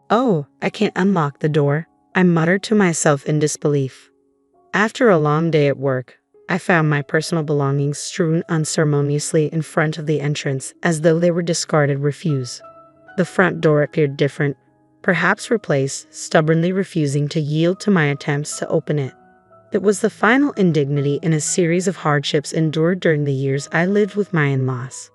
"Oh, I can't unlock the door," I muttered to myself in disbelief. After a long day at work, I found my personal belongings strewn unceremoniously in front of the entrance as though they were discarded refuse. The front door appeared different, perhaps replaced, stubbornly refusing to yield to my attempts to open it. It was the final indignity in a series of hardships endured during the years I lived with my in-laws.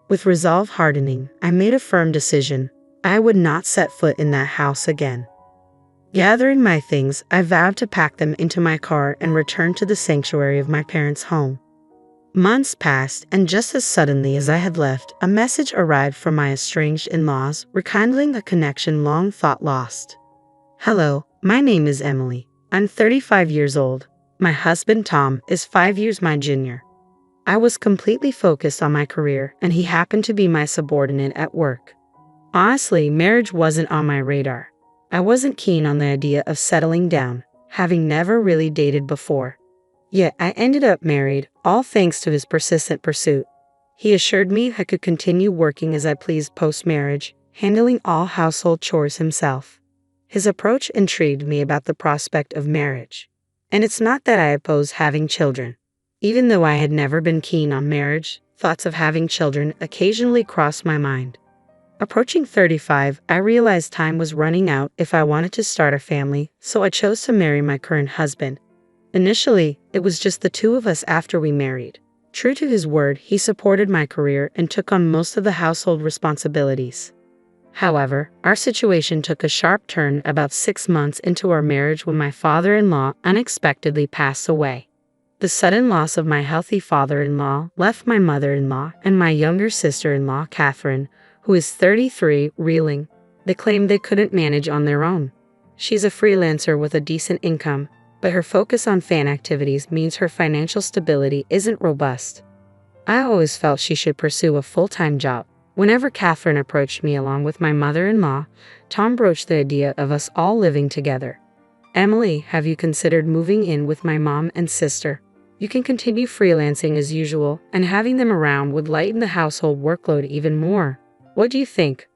With resolve hardening, I made a firm decision. I would not set foot in that house again. Gathering my things, I vowed to pack them into my car and return to the sanctuary of my parents' home. Months passed, and just as suddenly as I had left, a message arrived from my estranged in-laws, rekindling a connection long thought lost. "Hello, my name is Emily. I'm 35 years old. My husband, Tom, is 5 years my junior." I was completely focused on my career, and he happened to be my subordinate at work. Honestly, marriage wasn't on my radar. I wasn't keen on the idea of settling down, having never really dated before. Yet I ended up married, all thanks to his persistent pursuit. He assured me I could continue working as I pleased post-marriage, handling all household chores himself. His approach intrigued me about the prospect of marriage. And it's not that I oppose having children. Even though I had never been keen on marriage, thoughts of having children occasionally crossed my mind. Approaching 35, I realized time was running out if I wanted to start a family, so I chose to marry my current husband. Initially, it was just the two of us after we married. True to his word, he supported my career and took on most of the household responsibilities. However, our situation took a sharp turn about 6 months into our marriage when my father-in-law unexpectedly passed away. The sudden loss of my healthy father-in-law left my mother-in-law and my younger sister-in-law, Catherine, who is 33, reeling. They claimed they couldn't manage on their own. She's a freelancer with a decent income, but her focus on fan activities means her financial stability isn't robust. I always felt she should pursue a full-time job. Whenever Catherine approached me along with my mother-in-law, Tom broached the idea of us all living together. "Emily, have you considered moving in with my mom and sister? You can continue freelancing as usual, and having them around would lighten the household workload even more. What do you think?"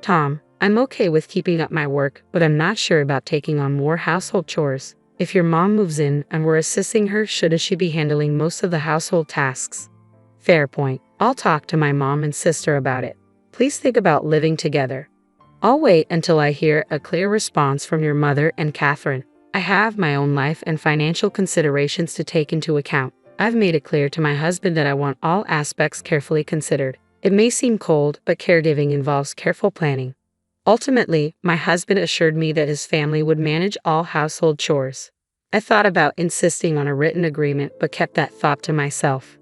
"Tom, I'm okay with keeping up my work, but I'm not sure about taking on more household chores. If your mom moves in and we're assisting her, shouldn't she be handling most of the household tasks?" "Fair point. I'll talk to my mom and sister about it. Please think about living together." "I'll wait until I hear a clear response from your mother and Catherine. I have my own life and financial considerations to take into account. I've made it clear to my husband that I want all aspects carefully considered. It may seem cold, but caregiving involves careful planning." Ultimately, my husband assured me that his family would manage all household chores. I thought about insisting on a written agreement, but kept that thought to myself.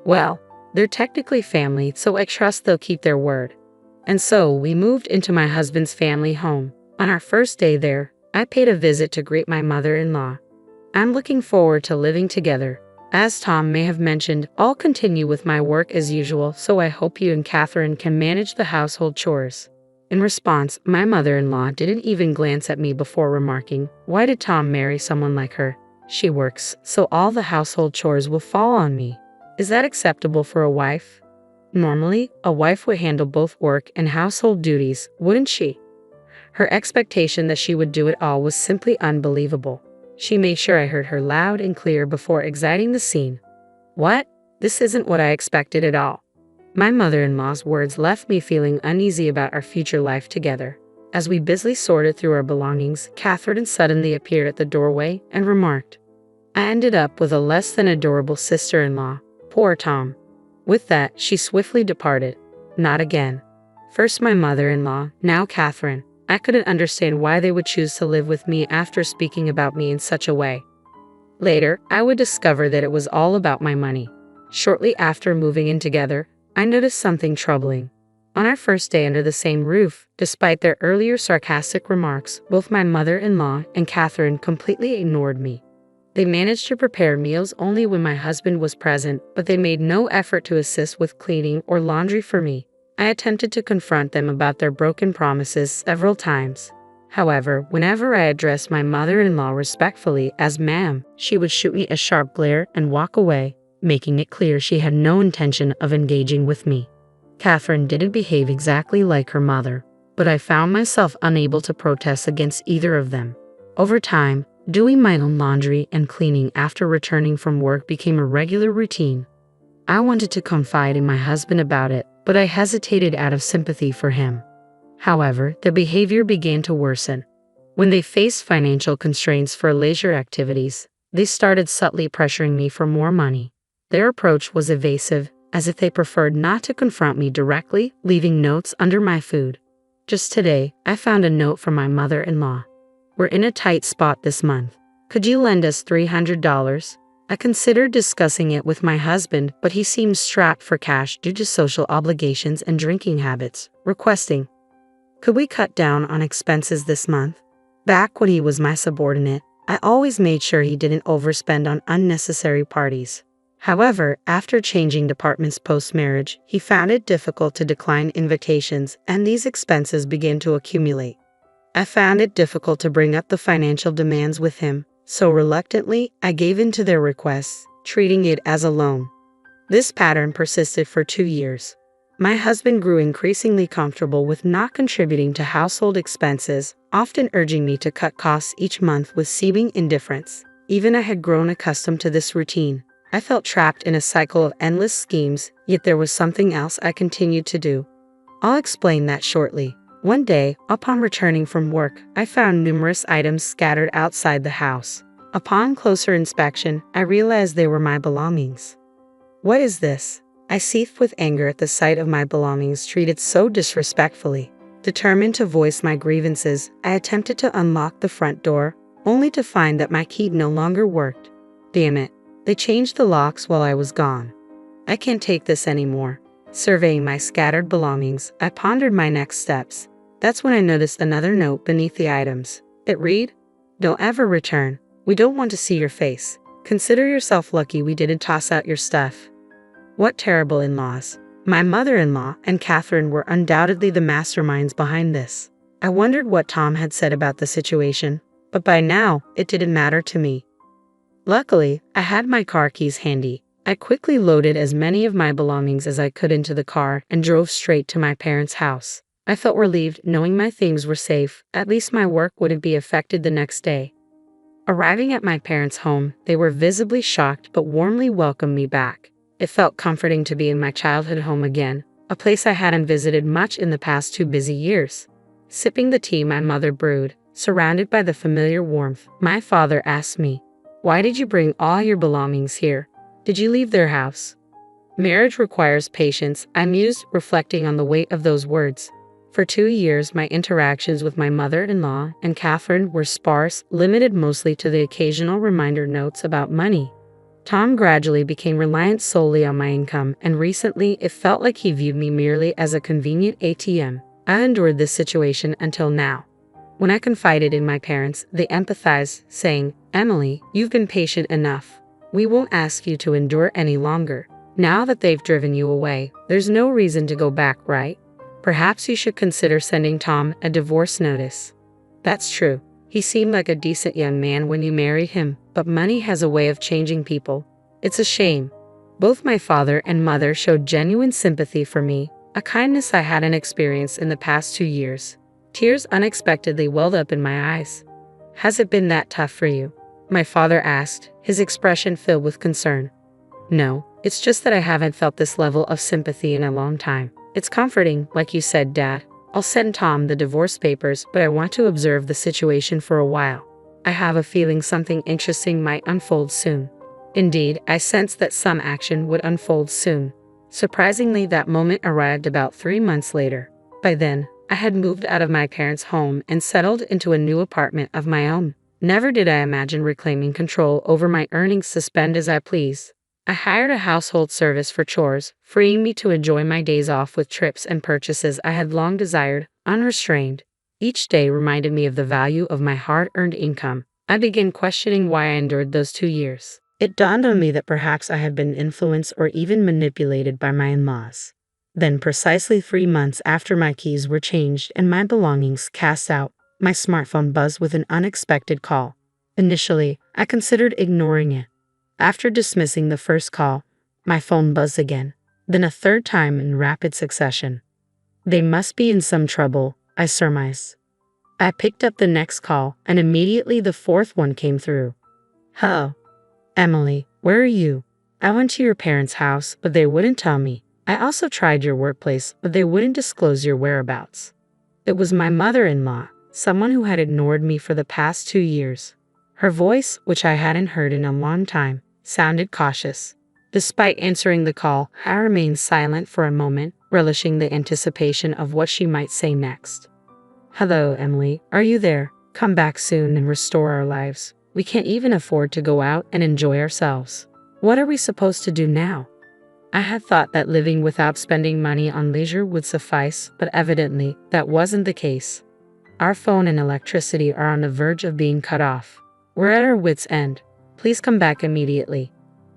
Well, they're technically family, so I trust they'll keep their word. And so we moved into my husband's family home. On our first day there, I paid a visit to greet my mother-in-law. "I'm looking forward to living together. As Tom may have mentioned, I'll continue with my work as usual, so I hope you and Catherine can manage the household chores." In response, my mother-in-law didn't even glance at me before remarking, "Why did Tom marry someone like her? She works, so all the household chores will fall on me. Is that acceptable for a wife? Normally, a wife would handle both work and household duties, wouldn't she?" Her expectation that she would do it all was simply unbelievable. She made sure I heard her loud and clear before exiting the scene. "What? This isn't what I expected at all." My mother-in-law's words left me feeling uneasy about our future life together. As we busily sorted through our belongings, Catherine suddenly appeared at the doorway and remarked, "I ended up with a less than adorable sister-in-law. Poor Tom." With that, she swiftly departed. Not again. First my mother-in-law, now Catherine. I couldn't understand why they would choose to live with me after speaking about me in such a way. Later, I would discover that it was all about my money. Shortly after moving in together, I noticed something troubling. On our first day under the same roof, despite their earlier sarcastic remarks, both my mother-in-law and Catherine completely ignored me. They managed to prepare meals only when my husband was present, but they made no effort to assist with cleaning or laundry for me. I attempted to confront them about their broken promises several times. However, whenever I addressed my mother-in-law respectfully as "ma'am," she would shoot me a sharp glare and walk away, making it clear she had no intention of engaging with me. Catherine didn't behave exactly like her mother. but I found myself unable to protest against either of them. Over time, doing my own laundry and cleaning after returning from work became a regular routine. I wanted to confide in my husband about it, but I hesitated out of sympathy for him. However, the behavior began to worsen. When they faced financial constraints for leisure activities, they started subtly pressuring me for more money. Their approach was evasive, as if they preferred not to confront me directly, leaving notes under my food. Just today, I found a note from my mother-in-law. "We're in a tight spot this month. Could you lend us $300? I considered discussing it with my husband, but he seemed strapped for cash due to social obligations and drinking habits, requesting, "Could we cut down on expenses this month?" Back when he was my subordinate, I always made sure he didn't overspend on unnecessary parties. However, after changing departments post-marriage, he found it difficult to decline invitations, and these expenses began to accumulate. I found it difficult to bring up the financial demands with him, so reluctantly, I gave in to their requests, treating it as a loan. This pattern persisted for 2 years. My husband grew increasingly comfortable with not contributing to household expenses, often urging me to cut costs each month with seeming indifference. Even I had grown accustomed to this routine. I felt trapped in a cycle of endless schemes, yet there was something else I continued to do. I'll explain that shortly. One day, upon returning from work, I found numerous items scattered outside the house. Upon closer inspection, I realized they were my belongings. "What is this?" I seethed with anger at the sight of my belongings treated so disrespectfully. Determined to voice my grievances, I attempted to unlock the front door, only to find that my key no longer worked. Damn it, they changed the locks while I was gone. I can't take this anymore. Surveying my scattered belongings, I pondered my next steps. That's when I noticed another note beneath the items. It read, "Don't ever return. We don't want to see your face. Consider yourself lucky we didn't toss out your stuff." What terrible in-laws. My mother-in-law and Catherine were undoubtedly the masterminds behind this. I wondered what Tom had said about the situation, but by now, it didn't matter to me. Luckily, I had my car keys handy. I quickly loaded as many of my belongings as I could into the car and drove straight to my parents' house. I felt relieved knowing my things were safe. At least my work wouldn't be affected the next day. Arriving at my parents' home, they were visibly shocked but warmly welcomed me back. It felt comforting to be in my childhood home again, a place I hadn't visited much in the past 2 busy years. Sipping the tea my mother brewed, surrounded by the familiar warmth, my father asked me, "Why did you bring all your belongings here? Did you leave their house?" Marriage requires patience, I mused, reflecting on the weight of those words. For 2 years, my interactions with my mother-in-law and Catherine were sparse, limited mostly to the occasional reminder notes about money. Tom gradually became reliant solely on my income, and recently it felt like he viewed me merely as a convenient ATM. I endured this situation until now. When I confided in my parents, they empathized, saying, "Emily, you've been patient enough. We won't ask you to endure any longer. Now that they've driven you away, there's no reason to go back, right? Perhaps you should consider sending Tom a divorce notice." That's true. He seemed like a decent young man when you married him, but money has a way of changing people. It's a shame. Both my father and mother showed genuine sympathy for me, a kindness I hadn't experienced in the past 2 years. Tears unexpectedly welled up in my eyes. "Has it been that tough for you?" my father asked, his expression filled with concern. "No, it's just that I haven't felt this level of sympathy in a long time. It's comforting, like you said, Dad. I'll send Tom the divorce papers, but I want to observe the situation for a while. I have a feeling something interesting might unfold soon." Indeed, I sensed that some action would unfold soon. Surprisingly, that moment arrived about 3 months later. By then, I had moved out of my parents' home and settled into a new apartment of my own. Never did I imagine reclaiming control over my earnings to spend as I please. I hired a household service for chores, freeing me to enjoy my days off with trips and purchases I had long desired, unrestrained. Each day reminded me of the value of my hard-earned income. I began questioning why I endured those 2 years. It dawned on me that perhaps I had been influenced or even manipulated by my in-laws. Then, precisely 3 months after my keys were changed and my belongings cast out, my smartphone buzzed with an unexpected call. Initially, I considered ignoring it. After dismissing the first call, my phone buzzed again, then a third time in rapid succession. "They must be in some trouble," I surmised. I picked up the next call, and immediately the fourth one came through. Hello, Emily, where are you? I went to your parents' house, but they wouldn't tell me. I also tried your workplace, but they wouldn't disclose your whereabouts. It was my mother-in-law, someone who had ignored me for the past 2 years. Her voice, which I hadn't heard in a long time, sounded cautious. Despite answering the call, I remained silent for a moment, relishing the anticipation of what she might say next. Hello, Emily, are you there? Come back soon and restore our lives. We can't even afford to go out and enjoy ourselves. What are we supposed to do now? I had thought that living without spending money on leisure would suffice, but evidently, that wasn't the case. Our phone and electricity are on the verge of being cut off. We're at our wits' end. Please come back immediately.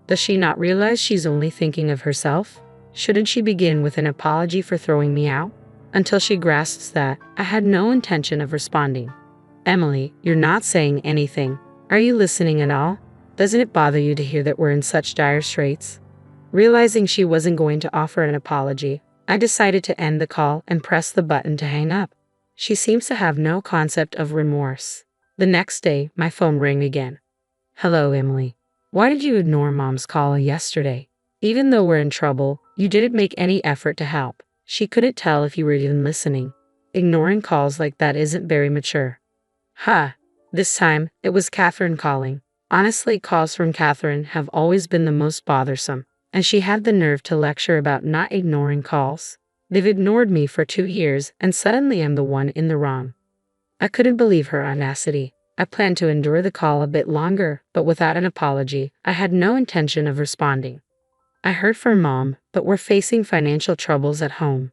Does she not realize she's only thinking of herself? Shouldn't she begin with an apology for throwing me out? Until she grasps that, I had no intention of responding. Emily, you're not saying anything. Are you listening at all? Doesn't it bother you to hear that we're in such dire straits? Realizing she wasn't going to offer an apology, I decided to end the call and press the button to hang up. She seems to have no concept of remorse. The next day, my phone rang again. Hello, Emily. Why did you ignore Mom's call yesterday? Even though we're in trouble, you didn't make any effort to help. She couldn't tell if you were even listening. Ignoring calls like that isn't very mature. This time, it was Catherine calling. Honestly, calls from Catherine have always been the most bothersome, and she had the nerve to lecture about not ignoring calls. They've ignored me for 2 years, and suddenly I'm the one in the wrong. I couldn't believe her audacity. I planned to endure the call a bit longer, but without an apology, I had no intention of responding. I heard from Mom, but we're facing financial troubles at home.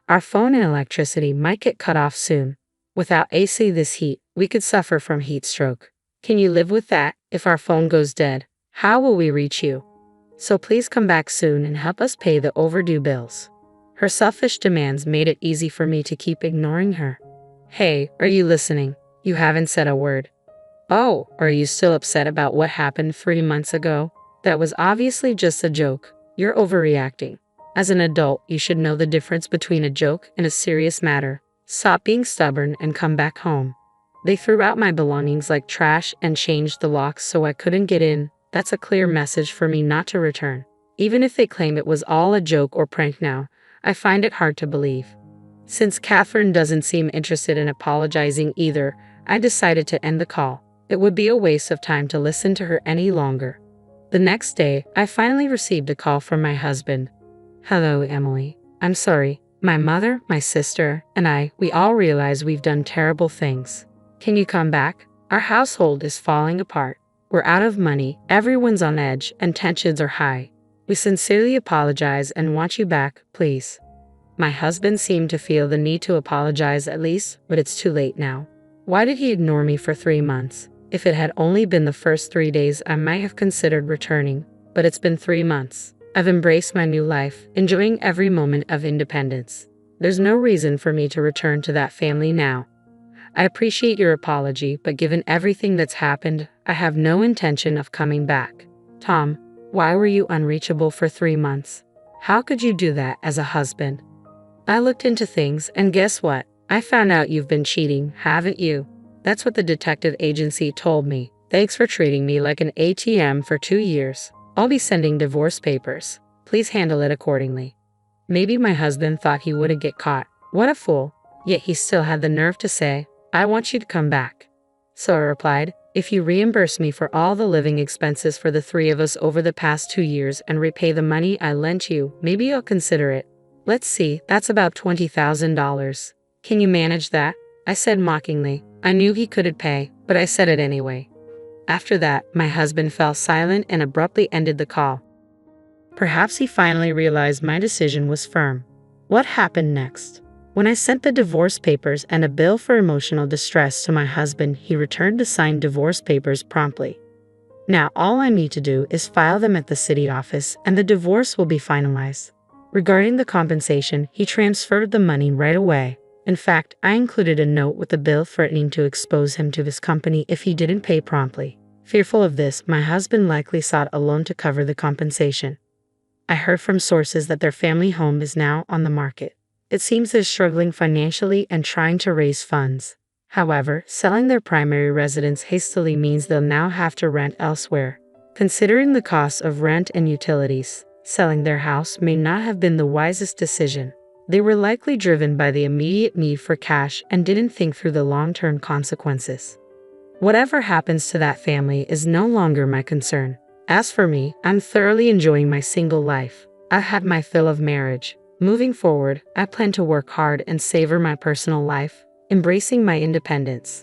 Our phone and electricity might get cut off soon. Without AC this heat, we could suffer from heat stroke. Can you live with that? If our phone goes dead, how will we reach you? So please come back soon and help us pay the overdue bills. Her selfish demands made it easy for me to keep ignoring her. Hey, are you listening? You haven't said a word. Oh, are you still upset about what happened 3 months ago? That was obviously just a joke. You're overreacting. As an adult, you should know the difference between a joke and a serious matter. Stop being stubborn and come back home. They threw out my belongings like trash and changed the locks so I couldn't get in. That's a clear message for me not to return. Even if they claim it was all a joke or prank now, I find it hard to believe. Since Catherine doesn't seem interested in apologizing either, I decided to end the call. It would be a waste of time to listen to her any longer. The next day, I finally received a call from my husband. Hello, Emily. I'm sorry. My mother, my sister, and we all realize we've done terrible things. Can you come back? Our household is falling apart. We're out of money, everyone's on edge, and tensions are high. We sincerely apologize and want you back, please. My husband seemed to feel the need to apologize at least, but it's too late now. Why did he ignore me for 3 months? If it had only been the first 3 days, I might have considered returning, but it's been 3 months. I've embraced my new life, enjoying every moment of independence. There's no reason for me to return to that family now. I appreciate your apology, but given everything that's happened, I have no intention of coming back. Tom, why were you unreachable for 3 months? How could you do that as a husband? I looked into things, and guess what? I found out you've been cheating, haven't you? That's what the detective agency told me. Thanks for treating me like an ATM for 2 years. I'll be sending divorce papers. Please handle it accordingly. Maybe my husband thought he wouldn't get caught. What a fool. Yet he still had the nerve to say, I want you to come back. So I replied, if you reimburse me for all the living expenses for the 3 of us over the past 2 years and repay the money I lent you, maybe I'll consider it. Let's see, that's about $20,000. Can you manage that? I said mockingly. I knew he couldn't pay, but I said it anyway. After that, my husband fell silent and abruptly ended the call. Perhaps he finally realized my decision was firm. What happened next? When I sent the divorce papers and a bill for emotional distress to my husband, he returned the signed divorce papers promptly. Now all I need to do is file them at the city office and the divorce will be finalized. Regarding the compensation, he transferred the money right away. In fact, I included a note with the bill threatening to expose him to his company if he didn't pay promptly. Fearful of this, my husband likely sought a loan to cover the compensation. I heard from sources that their family home is now on the market. It seems they're struggling financially and trying to raise funds. However, selling their primary residence hastily means they'll now have to rent elsewhere. Considering the cost of rent and utilities, selling their house may not have been the wisest decision. They were likely driven by the immediate need for cash and didn't think through the long-term consequences. Whatever happens to that family is no longer my concern. As for me, I'm thoroughly enjoying my single life. I've had my fill of marriage. Moving forward, I plan to work hard and savor my personal life, embracing my independence.